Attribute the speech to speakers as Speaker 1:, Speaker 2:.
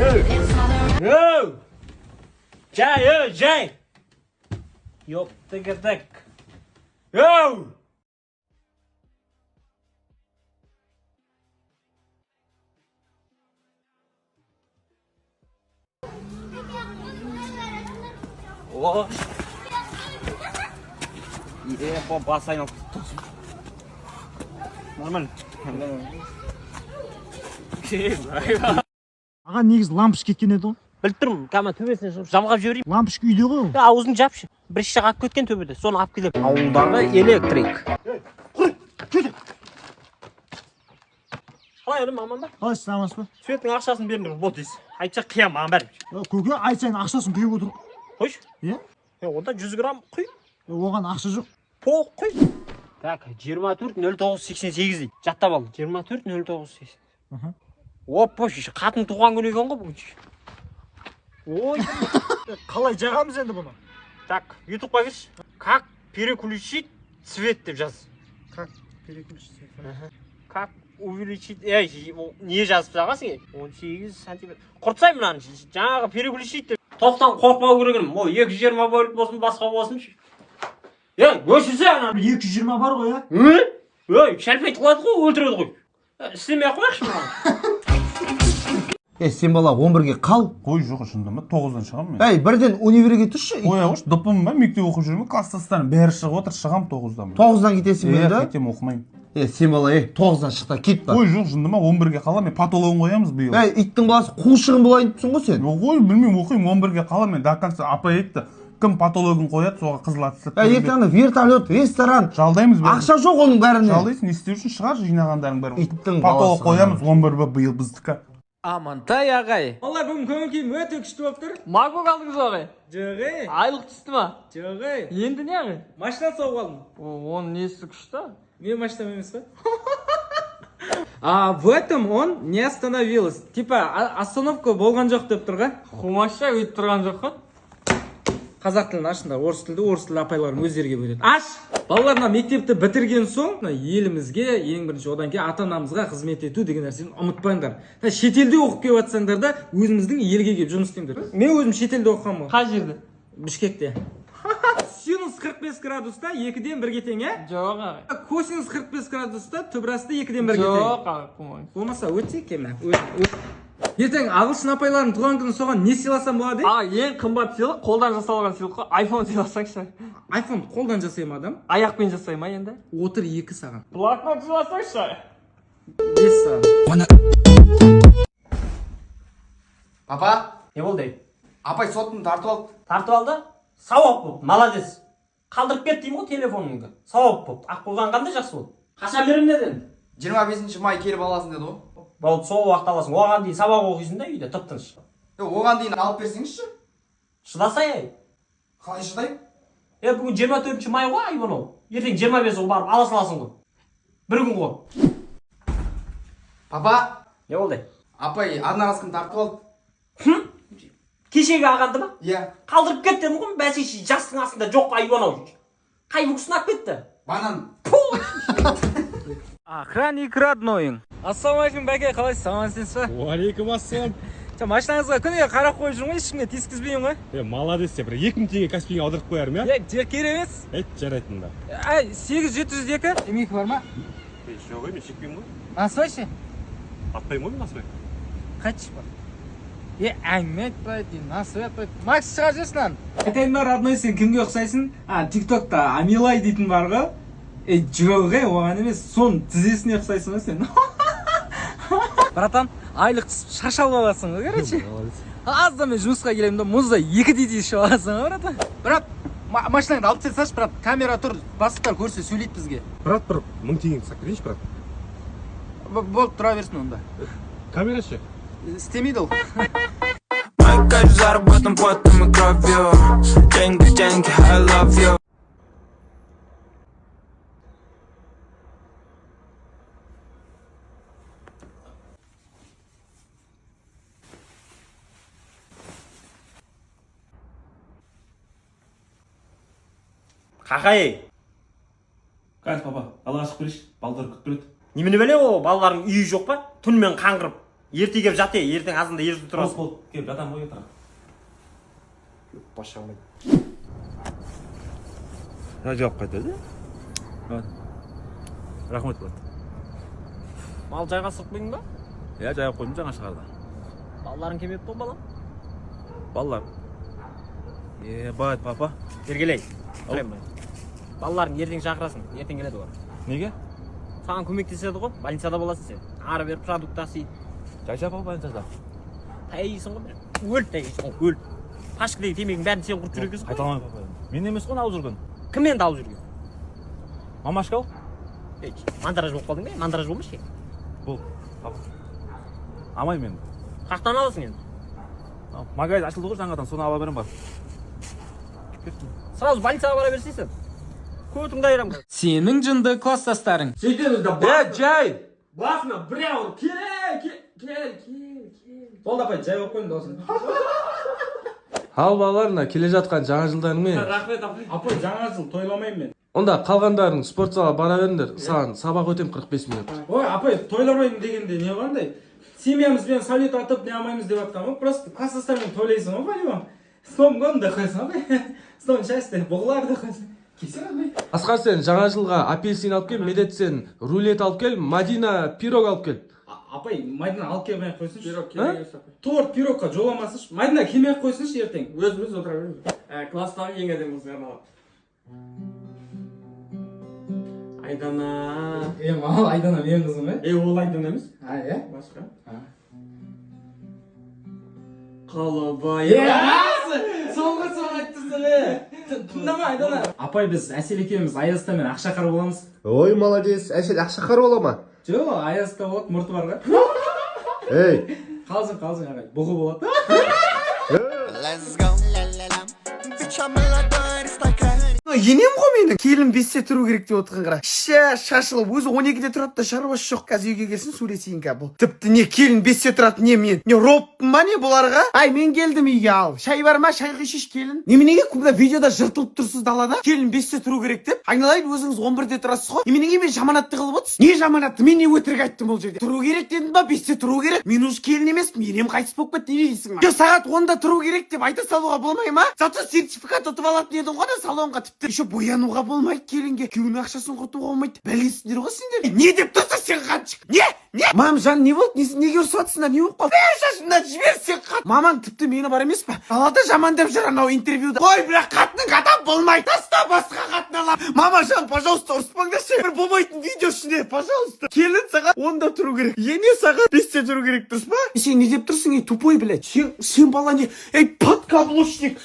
Speaker 1: Yo! Jay! Yok tıkırdık. Yo! Oh! Basayım. Normal.
Speaker 2: Аға негізі лампыш кеткен еді ғой.
Speaker 1: Біліп тұрмын, кәмі төбесіне жамғап жіберейін.
Speaker 2: Лампыш үйде ғой.
Speaker 1: Аузын жапшы. Бір іші қап кеткен төбеде. Соны алып келіп. Ауылдағы электрик. Қалай өлім, аман ба?
Speaker 2: Қалайсыз, амансыз ба?
Speaker 1: Светтің ақшасын беріңдер, бол дейсіз. Айтса қиям, маған бәрі.
Speaker 2: Көке, айтсайын ақшасын құйып отыр.
Speaker 1: Қойшы.
Speaker 2: Е?
Speaker 1: Онда 100 грамм құй.
Speaker 2: Оған ақша жоқ.
Speaker 1: Поқ құй. Так, 24.09.88 дейді. Жаттап ал. 24.09.88. Опа, қатын туған күні екен ғой бүгін. Ой.
Speaker 2: Қалай жағамыз енді бұны?
Speaker 1: Так, ютубқа кірші. Как переключить цвет деп жаз.
Speaker 2: Как переключить цвет?
Speaker 1: Как увеличить... не жазып жағасың? 18 сантиметр. Құртсай мұнаны. Жаңағы переключить деп. Тоқтан қорқпау керегім. 220 бөліп болсын, басқа болсын. Өшірсе ананы.
Speaker 2: 220 бар ғой, ә?
Speaker 1: Шәлпей қылады ғой, өлтіреді ғой. Істемей қойықшы мұнаны.
Speaker 3: Сен бала 11-ге қал.
Speaker 4: Қой жоқ шынында ма? 9-дан шығамын мен.
Speaker 3: Бірден универге тұршы.
Speaker 4: Қоя қойшы, дұппым ба? Мектеп оқып жүрмін, класстастарым бәрі шығып отыр, шығам 9-дан.
Speaker 3: 9-дан кетесің бе?
Speaker 4: Кетем, оқымаймын.
Speaker 3: Сен бала, 9-дан шықта кет ба.
Speaker 4: Қой жоқ шынында ма? 11-ге қалам, мен патологын қоямыз биыл.
Speaker 3: Иттің баласы қуышығын болайын тұсың ғой сен.
Speaker 4: Қой, білмеймін, оқимын, 11-ге қалам, мен до конца апа етті. Кім патологын қояды, соға қызыл атыстап.
Speaker 3: Ертеңді вертолет, ресторан.
Speaker 4: Жалдаймыз бәрін.
Speaker 3: Ақша жоқ оның бәріне.
Speaker 4: Жалдайсың, не істеу үшін шығар жинағандарың бәрін.
Speaker 3: Иттің
Speaker 4: патолог қоямыз, 11-бі биыл біздікі.
Speaker 5: Амантай ағай.
Speaker 6: Олар бүгін көңіл күйім өте күшті болып тұр.
Speaker 5: Макбук алдыңыз ба ағай?
Speaker 6: Жоғы.
Speaker 5: Айлық түсті ма?
Speaker 6: Жоғы.
Speaker 5: Енді не ағай?
Speaker 6: Машина сауып алдым.
Speaker 5: Оның несі күшті?
Speaker 6: Мен машинам емес па? А в этом он не остановилась. Типа остановка болған жоқ деп тұр ғой.
Speaker 5: Хумаша өйтіп тұрған жоқ қой.
Speaker 6: Қазақ тілін ашында, орыс тілді апайларым өздерге бөледі. Аш! Балаларына мектепті бітірген соң, елімізге ең бірінші одан кейін ата-анамызға қызмет ету деген нәрсені ұмытпаңдар. Шетелде оқып келіп жатсаңдар да, өзіміздің елге келіп жұмыс істеңдер. Мен өзім шетелде оқығанмын.
Speaker 5: Қай жерде?
Speaker 6: Бішкекте. Синус 45 градуста 2-ден 1-ге тең, ә?
Speaker 5: Жоқ ағай.
Speaker 6: Косинус 45 градуста түбірасты 2-ден 1-ге тең.
Speaker 5: Жоқ ағай, қумайын.
Speaker 6: Болмаса өте кеме. Ертең ағылшын апайлардың туған күні соған не сыйласам болады?
Speaker 5: Ең қымбат сыйлық қолдан жасалған сыйлық қой. Айфон сыйласаңшы.
Speaker 6: Айфон қолдан жасаймын адам.
Speaker 5: Аяқпен жасай ма енді?
Speaker 6: Отыр 2 саған.
Speaker 5: Блокнот сыйласаңшы.
Speaker 6: 5 саған.
Speaker 3: Папа,
Speaker 1: Не болды?
Speaker 3: апай соттың тартып алды.
Speaker 1: Тартып алды? Сауап болды, молодец. Қалдырып кет деймін ғой телефоныңды. Сауап болды. Ақ қойған қандай жақсы болды. Қашан беремін дедin?
Speaker 3: 25 май келіп аласың деді ғой.
Speaker 1: Болды, сол уақыт аласың. Оған дейін сабақ оқисың да үйде тып-тыныш.
Speaker 3: Оған дейін алып берсеңізші.
Speaker 1: Шыдасай.
Speaker 3: Қалай шыдаймын?
Speaker 1: Бүгін 24 май ғой, айбын ол. Ертең 25-ге барып ала саласың ғой. Бір күн ғой.
Speaker 3: Папа,
Speaker 1: Не болды?
Speaker 3: апай одноразканы тартып алды.
Speaker 1: Кешегі ағанды ма?
Speaker 3: Иә.
Speaker 1: Қалдырып кет дедім ғой, бәсеші жастың астында жоқ айбан ау. Қай бүкісін алып кетті?
Speaker 3: Банан.
Speaker 6: Охранник родной. Ассалаумағалейкум бәке, қалайсыз? Амансыз ба?
Speaker 7: Уалейкум ассалам.
Speaker 6: Машинаңызға күніге қарап қойып жүрмін ғой, ешкімге тиіскізбеймін ғой.
Speaker 7: Молодец, бір 2000 теңге Каспийге аударып қоярым, я?
Speaker 6: Керек емес.
Speaker 7: Жарайтын да.
Speaker 6: 8702 емейкі бар ма?
Speaker 7: Жоқ, мен шекпеймін ғой.
Speaker 6: Насойшы?
Speaker 7: Атпаймын ғой мен насой.
Speaker 6: Қайтшы бар? Әңгіме айтпайды, насой айтпайды. Макс шығар жесін. Айтайын ба, родной, сен кімге ұқсайсың? Тиктокта Амилай дейтін бар ғой. Жоқ, оған емес, сон тізесіне ұқсайсың ғой сен. Братан, айлық түсіп шашалып аласың ғой, короче. Азда мен жұмысқа келемін да, мұзда 2 дейді ішіп аласың ғой, братан. Брат, машинаңды алып тесаш, брат, камера тұр, бастықтар көрсе сөйлейді бізге.
Speaker 7: Брат, бір 1000 теңгені сақ берейінші, брат.
Speaker 6: Болып тұра берсін онда.
Speaker 7: Камера ше?
Speaker 6: Істемейді ол.
Speaker 8: Моя кайф заработан потом и кровью. Деньги, I love you.
Speaker 1: Қақай!
Speaker 7: Қайт, папа, алға ашып берейші, балдар күтіп тұрады.
Speaker 1: Немені біле ол, балалардың үйі жоқ па? Түнімен қаңғырып. Ерте келіп жат, ертең азында ерте тұрасың.
Speaker 4: Бол, кеп жатам ғой тұра.
Speaker 1: Башамайды.
Speaker 4: Жауап қайтады. Рахмет болады.
Speaker 1: Мал жайға сырып қойдың ба?
Speaker 4: Иә, жайып қойдым жаңа шығарда.
Speaker 1: Балаларың келмеп пе балам?
Speaker 4: Балалар. Бай, папа.
Speaker 1: Ергелей. Балаларың ертең шақырасың, ертең келеді ғой.
Speaker 4: Неге?
Speaker 1: Саған көмектеседі ғой, больницада боласың сен. Ары бері продукт тасиды.
Speaker 4: Жайша папа больницада.
Speaker 1: Тайисың ғой, өл тайисың ғой, өл. Пашкідегі темегің бәрін сен құрт жүргізіп.
Speaker 4: Қайталамай папа. Мен емес қой алып жүрген.
Speaker 1: Кім енді алып жүрген?
Speaker 4: Мамашка ол?
Speaker 1: Мандараж болып қалдың ба? Мандараж болмаш ке?
Speaker 4: Бол, папа. Амай мен.
Speaker 1: Қақтан аласың енді?
Speaker 4: Магазин ашылды ғой жаңадан, соны ала берем бар.
Speaker 1: Сразу больницаға бара берсейсің. Көтіңді айырам.
Speaker 6: Сенің жынды класстастарың.
Speaker 1: Сөйтеміз да
Speaker 6: жай.
Speaker 1: басына біреу кел.
Speaker 6: Болды апай, жай болып қойын даусын. Ал балаларына келе жатқан жаңа жылдарыңмен.
Speaker 1: Рахмет апай.
Speaker 6: Апай, жаңа жыл тойламаймын мен. Онда қалғандарың спорт зала бара беріңдер. Саған сабақ өтем 45 минут. Ой, апай, тойламаймын дегенде не қандай? Семьямызбен салют атып не алмаймыз деп жатқан ғой. Просто класстастармен тойлайсың ғой, понимаешь? Стом гонда қойсың апай. Стом шашты, бұғыларды қойсың. Асқар, сен жаңа жылға апельсин алып кел, Медет сен рулет алып кел, Мадина пирог алып кел. Апай, Мадина алып келмей қойсыншы. Пирог келмей қойсыншы. Торт пирогқа жоламасыншы. Мадина келмей қойсыншы ертең.
Speaker 5: Өзіміз отыра береміз. Класстағы ең әдемі қыздар маған. Айдана.
Speaker 6: Маған Айдана менің қызым,
Speaker 5: Ол Айдана емес?
Speaker 6: Иә?
Speaker 5: Басқа. Қалабай.
Speaker 6: Соңғы айттысың, Тыңдама, Айдана. Апай, біз Әсел екеуміз Аяздамен ақшақар боламыз.
Speaker 9: Ой, молодец. Әсел ақшақар бола ма?
Speaker 6: Жоқ, Аязда болады, мұрты бар ғой.
Speaker 9: Ей.
Speaker 6: Қалжың, ағай. Бұғы болады.
Speaker 8: Let's go. Bitch, I'm a
Speaker 9: Енем ғой менің. Келін 5-те тұру керек деп отырған қара. Шашылып, өзі 12-де тұрады да шаруасы жоқ. Қазір үйге келсін сөйлесейін ка бұл. Тіпті не келін 5-те тұрады, не мен. Не роппын ба не бұларға? Ай, мен келдім үйге ал. Шай бар ма? Шай қойшыш келін. Неменеге күмда видеода жыртылып тұрсыз далада? Келін 5-те тұру керек деп. Айналайын, өзіңіз 11-де тұрасыз ғой. Неменеге мен жаманатты қылып отырсыз? Не жаманатты? Мен не өтірік айттым бұл жерде? Тұру керек дедім ба? 5-те тұру керек. Мен уже келін емеспін. Енем қайтыс болып кетті, не дейсің ма? Сағат 10-да тұру керек деп айта салуға болмай ма? Зато сертификат ұтып алатын едің ғой да салонға тіпті. Еще боянуға болмайды келінге. Күйеуінің ақшасын құртуға болмайды. Бәлесіңдер ғой сендер. Не деп тұрсың сен қаншық? Не? Мамжан, не болды? Неге ұрсып жатсыңдар? Не болып қалды? Шашымнан жібер сен қат. Мамаң тіпті мені бар емес па? Далада жамандап жүр анау интервьюда. Ой, бірақ қатының адам болмайды. Таста басқа қатын алам. Мамажан, пожалуйста, ұрыспаңдаршы. Бір болмайтын видео ішіне, пожалуйста. Келін сағат 10-да тұру керек. Ене сағат 5-те тұру керек, дұрыс па? Сен не деп тұрсың, ей тупой, блядь? Сен бала не? Ей, подкаблучник.